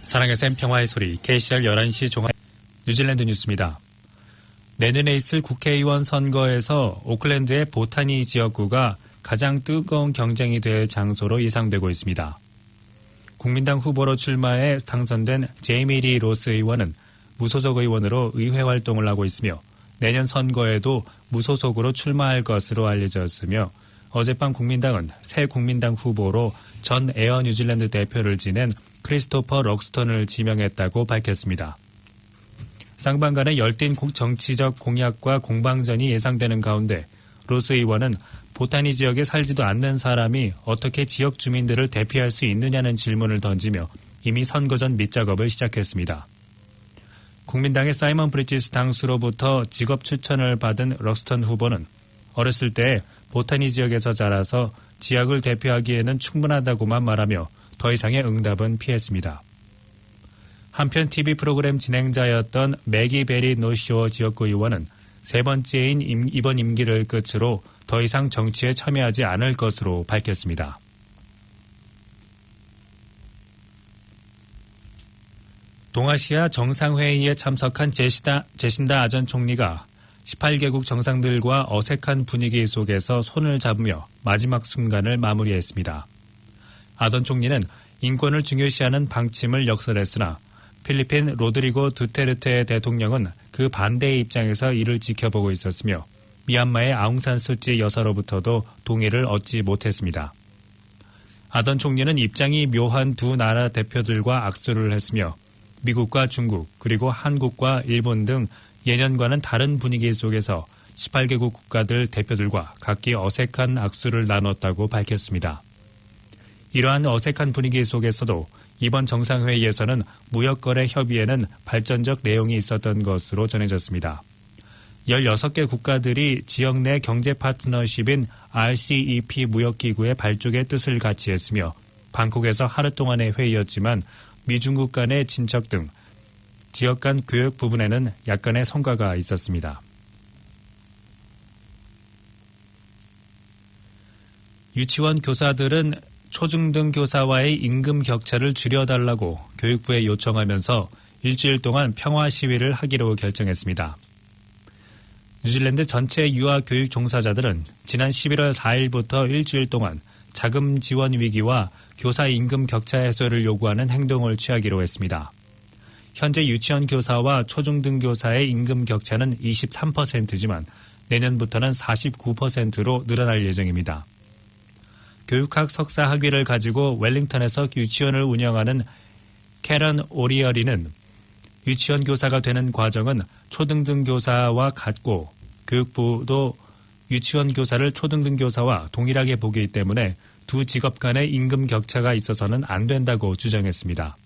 사랑의 샘 평화의 소리 KCR 11시 종합 뉴질랜드 뉴스입니다. 내년에 있을 국회의원 선거에서 오클랜드의 보타니 지역구가 가장 뜨거운 경쟁이 될 장소로 예상되고 있습니다. 국민당 후보로 출마해 당선된 제이미 리 로스 의원은 무소속 의원으로 의회 활동을 하고 있으며 내년 선거에도 무소속으로 출마할 것으로 알려졌으며 어젯밤 국민당은 새 국민당 후보로 전 에어 뉴질랜드 대표를 지낸 크리스토퍼 럭스턴을 지명했다고 밝혔습니다. 쌍방간의 열띤 정치적 공약과 공방전이 예상되는 가운데 로스 의원은 보타니 지역에 살지도 않는 사람이 어떻게 지역 주민들을 대표할 수 있느냐는 질문을 던지며 이미 선거 전 밑작업을 시작했습니다. 국민당의 사이먼 브리지스 당수로부터 직업 추천을 받은 럭스턴 후보는 어렸을 때 보타니 지역에서 자라서 지역을 대표하기에는 충분하다고만 말하며 더 이상의 응답은 피했습니다. 한편 TV 프로그램 진행자였던 매기 베리 노쇼어 지역구 의원은 세 번째인 이번 임기를 끝으로 더 이상 정치에 참여하지 않을 것으로 밝혔습니다. 동아시아 정상회의에 참석한 제신다 아전 총리가 18개국 정상들과 어색한 분위기 속에서 손을 잡으며 마지막 순간을 마무리했습니다. 아던 총리는 인권을 중요시하는 방침을 역설했으나 필리핀 로드리고 두테르테 대통령은 그 반대의 입장에서 이를 지켜보고 있었으며 미얀마의 아웅산 수치 여사로부터도 동의를 얻지 못했습니다. 아던 총리는 입장이 묘한 두 나라 대표들과 악수를 했으며 미국과 중국 그리고 한국과 일본 등 예년과는 다른 분위기 속에서 18개국 국가들 대표들과 각기 어색한 악수를 나눴다고 밝혔습니다. 이러한 어색한 분위기 속에서도 이번 정상회의에서는 무역거래 협의에는 발전적 내용이 있었던 것으로 전해졌습니다. 16개 국가들이 지역 내 경제 파트너십인 RCEP 무역기구의 발족의 뜻을 같이 했으며 방콕에서 하루 동안의 회의였지만 미중국 간의 친척 등 지역 간 교역 부분에는 약간의 성과가 있었습니다. 유치원 교사들은 초중등 교사와의 임금 격차를 줄여달라고 교육부에 요청하면서 일주일 동안 평화 시위를 하기로 결정했습니다. 뉴질랜드 전체 유아 교육 종사자들은 지난 11월 4일부터 일주일 동안 자금 지원 위기와 교사 임금 격차 해소를 요구하는 행동을 취하기로 했습니다. 현재 유치원 교사와 초중등 교사의 임금 격차는 23%지만 내년부터는 49%로 늘어날 예정입니다. 교육학 석사 학위를 가지고 웰링턴에서 유치원을 운영하는 캐런 오리어리는 유치원 교사가 되는 과정은 초등등 교사와 같고 교육부도 유치원 교사를 초등등 교사와 동일하게 보기 때문에 두 직업 간의 임금 격차가 있어서는 안 된다고 주장했습니다.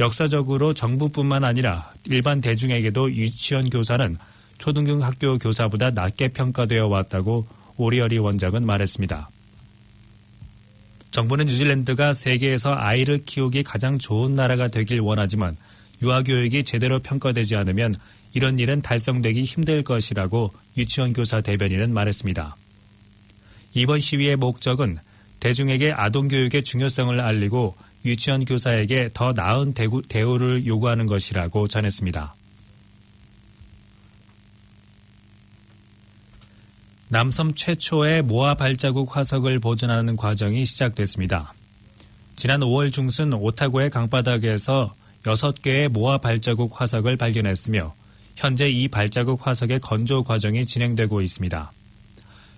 역사적으로 정부뿐만 아니라 일반 대중에게도 유치원 교사는 초등등 학교 교사보다 낮게 평가되어 왔다고 오리어리 원장은 말했습니다. 정부는 뉴질랜드가 세계에서 아이를 키우기 가장 좋은 나라가 되길 원하지만 유아교육이 제대로 평가되지 않으면 이런 일은 달성되기 힘들 것이라고 유치원 교사 대변인은 말했습니다. 이번 시위의 목적은 대중에게 아동교육의 중요성을 알리고 유치원 교사에게 더 나은 대우를 요구하는 것이라고 전했습니다. 남섬 최초의 모아 발자국 화석을 보존하는 과정이 시작됐습니다. 지난 5월 중순 오타고의 강바닥에서 6개의 모아 발자국 화석을 발견했으며 현재 이 발자국 화석의 건조 과정이 진행되고 있습니다.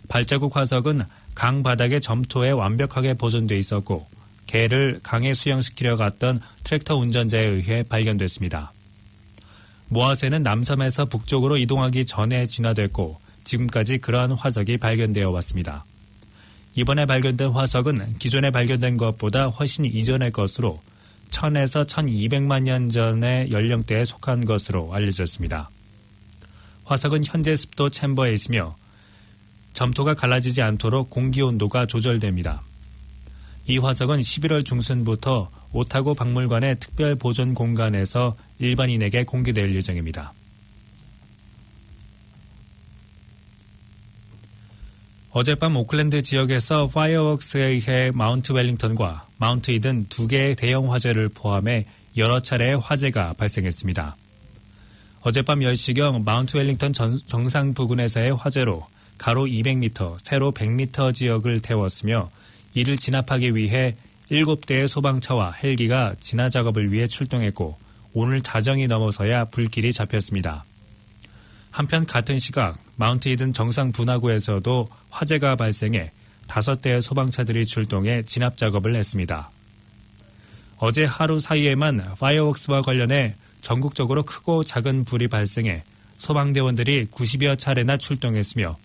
발자국 화석은 강 바닥의 점토에 완벽하게 보존돼 있었고 개를 강에 수영시키려 갔던 트랙터 운전자에 의해 발견됐습니다. 모아새는 남섬에서 북쪽으로 이동하기 전에 진화됐고 지금까지 그러한 화석이 발견되어 왔습니다. 이번에 발견된 화석은 기존에 발견된 것보다 훨씬 이전의 것으로 1000에서 1200만 년 전의 연령대에 속한 것으로 알려졌습니다. 화석은 현재 습도 챔버에 있으며 점토가 갈라지지 않도록 공기 온도가 조절됩니다. 이 화석은 11월 중순부터 오타고 박물관의 특별 보존 공간에서 일반인에게 공개될 예정입니다. 어젯밤 오클랜드 지역에서 파이어웍스에 의해 마운트 웰링턴과 마운트 이든 두 개의 대형 화재를 포함해 여러 차례의 화재가 발생했습니다. 어젯밤 10시경 마운트 웰링턴 정상 부근에서의 화재로 가로 200m, 세로 100m 지역을 태웠으며 이를 진압하기 위해 7대의 소방차와 헬기가 진화 작업을 위해 출동했고 오늘 자정이 넘어서야 불길이 잡혔습니다. 한편 같은 시각 마운트 히든 정상 분화구에서도 화재가 발생해 5대의 소방차들이 출동해 진압 작업을 했습니다. 어제 하루 사이에만 파이어웍스와 관련해 전국적으로 크고 작은 불이 발생해 소방대원들이 90여 차례나 출동했으며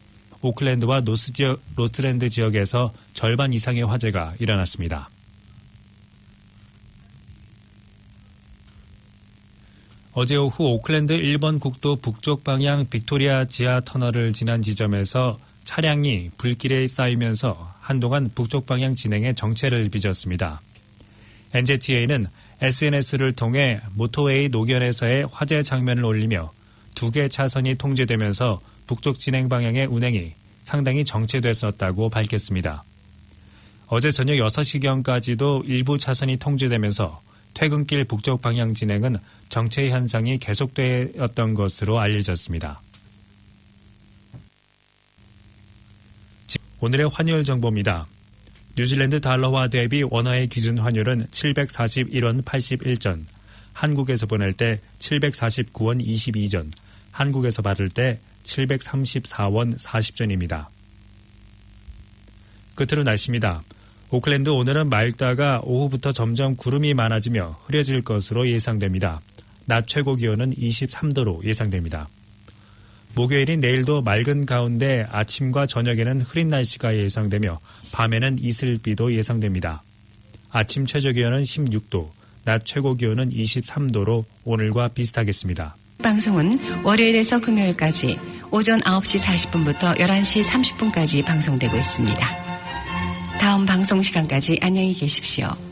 오클랜드와 로스랜드 지역에서 절반 이상의 화재가 일어났습니다. 어제 오후 오클랜드 1번 국도 북쪽 방향 빅토리아 지하 터널을 지난 지점에서 차량이 불길에 쌓이면서 한동안 북쪽 방향 진행에 정체를 빚었습니다. NJTA는 SNS를 통해 모터웨이 노견에서의 화재 장면을 올리며 2개 차선이 통제되면서 북쪽 진행 방향의 운행이 상당히 정체됐었다고 밝혔습니다. 어제 저녁 6시경까지도 일부 차선이 통제되면서 퇴근길 북쪽 방향 진행은 정체 현상이 계속되었던 것으로 알려졌습니다. 오늘의 환율 정보입니다. 뉴질랜드 달러화 대비 원화의 기준 환율은 741원 81전, 한국에서 보낼 때 749원 22전, 한국에서 받을 때 734원 40전입니다. 끝으로 날씨입니다. 오클랜드 오늘은 맑다가 오후부터 점점 구름이 많아지며 흐려질 것으로 예상됩니다. 낮 최고 기온은 23도로 예상됩니다. 목요일인 내일도 맑은 가운데 아침과 저녁에는 흐린 날씨가 예상되며 밤에는 이슬비도 예상됩니다. 아침 최저 기온은 16도, 낮 최고 기온은 23도로 오늘과 비슷하겠습니다. 방송은 월요일에서 금요일까지 오전 9시 40분부터 11시 30분까지 방송되고 있습니다. 다음 방송 시간까지 안녕히 계십시오.